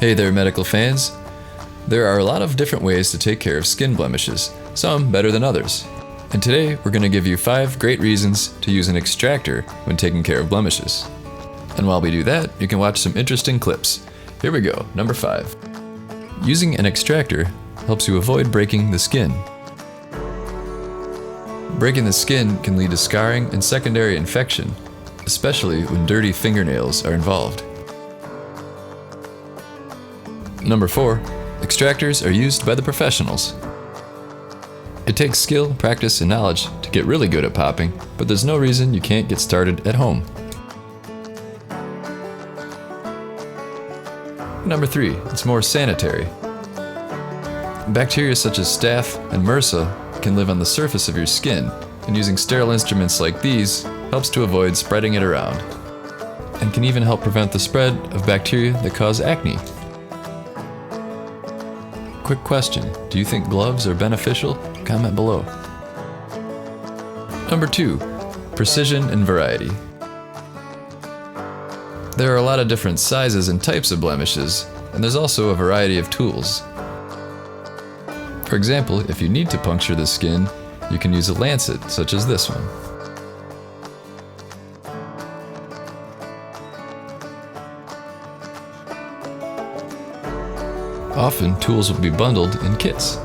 Hey there, medical fans. There are a lot of different ways to take care of skin blemishes, some better than others. And today we're going to give you 5 great reasons to use an extractor when taking care of blemishes. And while we do that, you can watch some interesting clips. Here we go, number 5. Using an extractor helps you avoid breaking the skin. Breaking the skin can lead to scarring and secondary infection, especially when dirty fingernails are involved. Number 4. Extractors are used by the professionals. It takes skill, practice, and knowledge to get really good at popping, but there's no reason you can't get started at home. Number 3. It's more sanitary. Bacteria such as staph and MRSA can live on the surface of your skin, and using sterile instruments like these helps to avoid spreading it around, and can even help prevent the spread of bacteria that cause acne. Quick question, do you think gloves are beneficial? Comment below. Number 2. Precision and variety. There are a lot of different sizes and types of blemishes, and there's also a variety of tools. For example, if you need to puncture the skin, you can use a lancet, such as this one. Often, tools will be bundled in kits.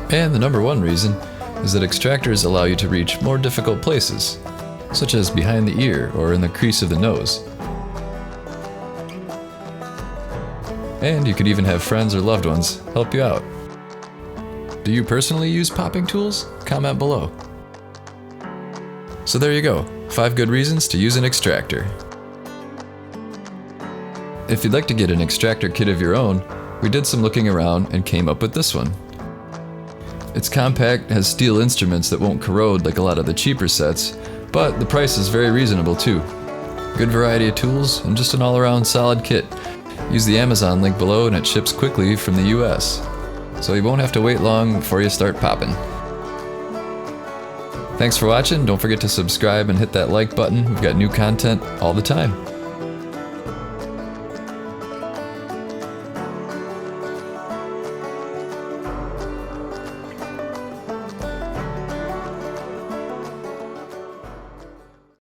And the number 1 reason is that extractors allow you to reach more difficult places, such as behind the ear or in the crease of the nose. And you could even have friends or loved ones help you out. Do you personally use popping tools? Comment below. So there you go, 5 good reasons to use an extractor. If you'd like to get an extractor kit of your own, we did some looking around and came up with this one. It's compact, has steel instruments that won't corrode like a lot of the cheaper sets, but the price is very reasonable too. Good variety of tools and just an all-around solid kit. Use the Amazon link below and it ships quickly from the US, so you won't have to wait long before you start popping. Thanks for watching, don't forget to subscribe and hit that like button, we've got new content all the time.